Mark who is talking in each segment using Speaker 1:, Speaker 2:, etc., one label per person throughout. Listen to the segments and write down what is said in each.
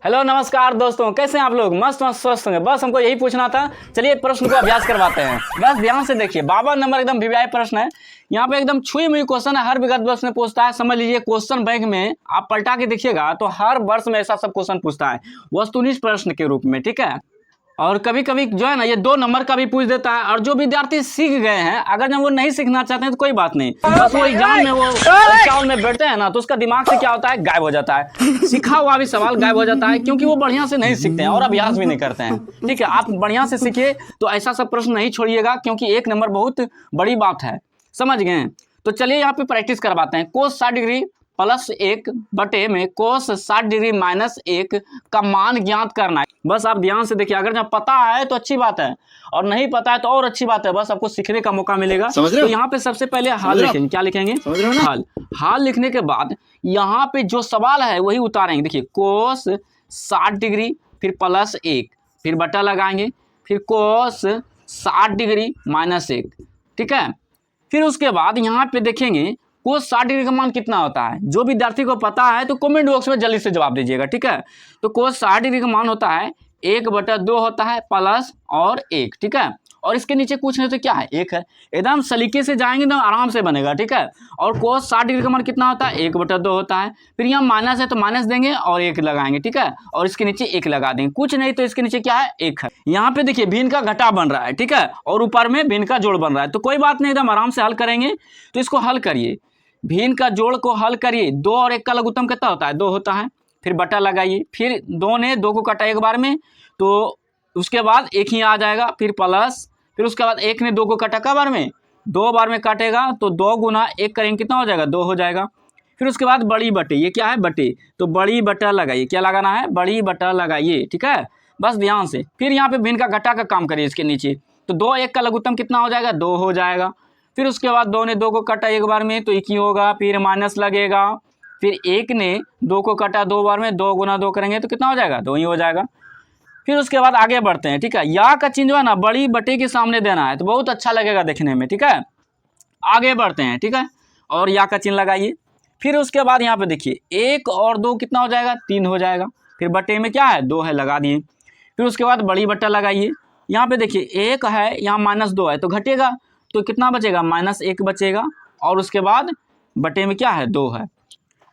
Speaker 1: Hello नमस्कार दोस्तों, कैसे हैं आप लोग? मस्त मस्त स्वस्थ होंगे। बस हमको यही पूछना था। चलिए प्रश्न को अभ्यास करवाते हैं। बस ध्यान से देखिए, 52 नंबर एकदम वीवीआई प्रश्न है। यहाँ पे एकदम छुई मुई क्वेश्चन है, हर विगत वर्ष में पूछता है। समझ लीजिए क्वेश्चन बैंक में आप पलटा के देखिएगा तो हर वर्ष में ऐसा सब क्वेश्चन पूछता है, वस्तुनिष्ठ प्रश्न के रूप में, ठीक है। और कभी कभी जो है ना, ये 2 नंबर का भी पूछ देता है। और जो विद्यार्थी सीख गए हैं, अगर जब वो नहीं सीखना चाहते हैं तो कोई बात नहीं, बस वो एग्जाम में वो चावल में बैठते हैं ना, तो उसका दिमाग से क्या होता है, गायब हो जाता है। सीखा हुआ भी सवाल गायब हो जाता है, क्योंकि वो बढ़िया से नहीं सीखते हैं और अभ्यास भी नहीं करते हैं। ठीक है, आप बढ़िया से सीखिए तो ऐसा सब प्रश्न नहीं छोड़िएगा, क्योंकि 1 नंबर बहुत बड़ी बात है। समझ गए? तो चलिए यहाँ पे प्रैक्टिस करवाते हैं। कोस 60 डिग्री प्लस 1 बटे में कोस 60 डिग्री माइनस 1 का मान ज्ञात करना है। बस आप ध्यान से देखिए, अगर जब पता है तो अच्छी बात है, और नहीं पता है तो और अच्छी बात है। बस आपको सीखने का मौका मिलेगा। तो यहाँ पे सबसे पहले हाल लिखेंगे। क्या लिखेंगे? हाल लिखने के बाद यहाँ पे जो सवाल है वही उतारेंगे। देखिए कोस 60 डिग्री फिर प्लस 1 फिर बटा लगाएंगे, फिर कोस 60 डिग्री माइनस 1, ठीक है। फिर उसके बाद यहाँ पे देखेंगे कोस 60 डिग्री का मान कितना होता है। जो विद्यार्थी को पता है तो कमेंट बॉक्स में जल्दी से जवाब दीजिएगा, ठीक है। तो कोस 60 डिग्री का मान होता है 1/2 होता है प्लस और 1, ठीक है। और इसके नीचे कुछ नहीं तो क्या है, 1 है। एकदम सलीके से जाएंगे तो आराम से बनेगा, ठीक है। और कोस 60 डिग्री का मान कितना होता है, 1/2 होता है। फिर यहाँ माइनस है तो माइनस देंगे और 1 लगाएंगे, ठीक है। और इसके नीचे 1 लगा देंगे। कुछ नहीं तो इसके नीचे क्या है, 1 है। यहाँ पे देखिए भिन्न का घटा बन रहा है, ठीक है, और ऊपर में भिन्न का जोड़ बन रहा है। तो कोई बात नहीं, एकदम आराम से हल करेंगे। तो इसको हल करिए, भिन्न का जोड़ को हल करिए। 2 और 1 का लघुत्तम कितना होता है, 2 होता है। फिर बटा लगाइए, फिर 2 ने 2 को काटा एक बार में तो उसके बाद 1 ही आ जाएगा। फिर प्लस, फिर उसके बाद 1 ने 2 को काटा का बार में, 2 बार में काटेगा तो 2 गुना 1 करेंगे कितना हो जाएगा, 2 हो जाएगा। फिर उसके बाद बड़ी बटे, ये क्या है, बटे, तो बड़ी बटा लगाइए। क्या लगाना है, बड़ी बटा लगाइए, ठीक है। बस ध्यान से। फिर यहाँ पे भिन्न का घटा का काम करिए इसके नीचे। तो 2 1 का लघुत्तम कितना हो जाएगा, 2 हो जाएगा। फिर उसके बाद 2 ने 2 को काटा एक बार में तो 1 ही होगा। फिर माइनस लगेगा। फिर 1 ने 2 को काटा 2 बार में, 2 गुना 2 करेंगे तो कितना हो जाएगा, 2 ही हो जाएगा। फिर उसके बाद आगे बढ़ते हैं, ठीक है। या का चिन्ह जो है ना बड़ी बटे के सामने देना है तो बहुत अच्छा लगेगा देखने में, ठीक है। आगे बढ़ते हैं, ठीक है, और या का चिन्ह लगाइए। फिर उसके बाद यहाँ पे देखिए 1 और 2 कितना हो जाएगा, 3 हो जाएगा। फिर बटे में क्या है, 2 है, लगा दिए। फिर उसके बाद बड़ी बट्टा लगाइए। यहाँ पे देखिए 1 है, यहाँ -2 है तो घटेगा, तो कितना बचेगा, -1 बचेगा। और उसके बाद बटे में क्या है, 2 है।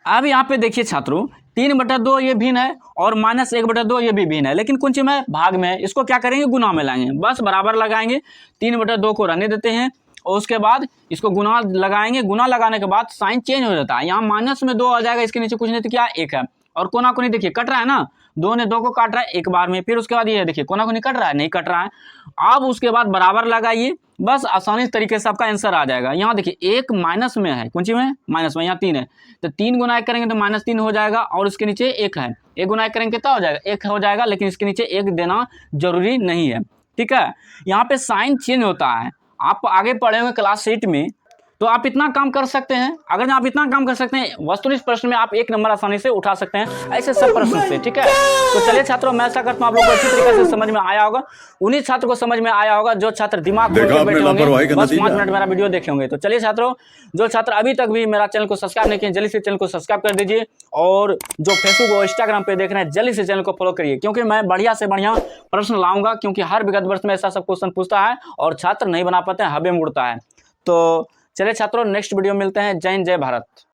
Speaker 1: अब यहाँ पे देखिए छात्रों 3/2 ये भिन्न है और -1/2 ये भी भिन्न है, लेकिन कुछ में भाग में है। इसको क्या करेंगे, गुना में लाएंगे। बस बराबर लगाएंगे, 3/2 को रहने देते हैं और उसके बाद इसको गुना लगाएंगे। गुना लगाने के बाद साइन चेंज हो जाता है। यहाँ माइनस में 2 आ जाएगा, इसके नीचे कुछ नहीं तो क्या, 1 है। और कोना कोनी देखिए कट रहा है ना, 2 ने 2 को काट रहा है एक बार में। फिर उसके बाद ये देखिए कोना कोनी कट रहा है, नहीं कट रहा है। अब उसके बाद बराबर लगाइए, बस आसानी तरीके से आपका आंसर आ जाएगा। यहाँ देखिए 1 माइनस में है, कौन सी में, माइनस में, यहाँ 3 है तो 3 गुना 1 करेंगे तो -3 हो जाएगा। और इसके नीचे 1 है, 1 गुना 1 करेंगे कितना हो जाएगा, 1 हो जाएगा। लेकिन इसके नीचे 1 देना जरूरी नहीं है, ठीक है। यहाँ पे साइन चेंज होता है। आप आगे पढ़े हुए क्लास 8 में, तो आप इतना काम कर सकते हैं। अगर आप इतना काम कर सकते हैं, वस्तुनिष्ठ प्रश्न में आप 1 नंबर आसानी से उठा सकते हैं, ऐसे सब प्रश्न से, ठीक है। तो चलिए छात्रों, मैं ऐसा करता हूँ आप लोगों को अच्छी तरीके से समझ में आया होगा। उन्हीं छात्र को समझ में आया होगा जो छात्र दिमाग खोल के बैठे होंगे, बस 5 मिनट मेरा वीडियो देखे होंगे। तो चलिए छात्रों, जो छात्र अभी तक भी मेरा चैनल को सब्सक्राइब नहीं किए, जल्दी से चैनल को सब्सक्राइब कर दीजिए। और जो फेसबुक और इंस्टाग्राम पे देख रहे हैं, जल्दी से चैनल को फॉलो करिए, क्योंकि मैं बढ़िया से बढ़िया प्रश्न लाऊंगा। क्योंकि हर विगत वर्ष में ऐसा सब क्वेश्चन पूछता है और छात्र नहीं बना पाते हैं, हवा में उड़ता है। तो चलिए छात्रों, नेक्स्ट वीडियो मिलते हैं। जय हिंद, जय भारत।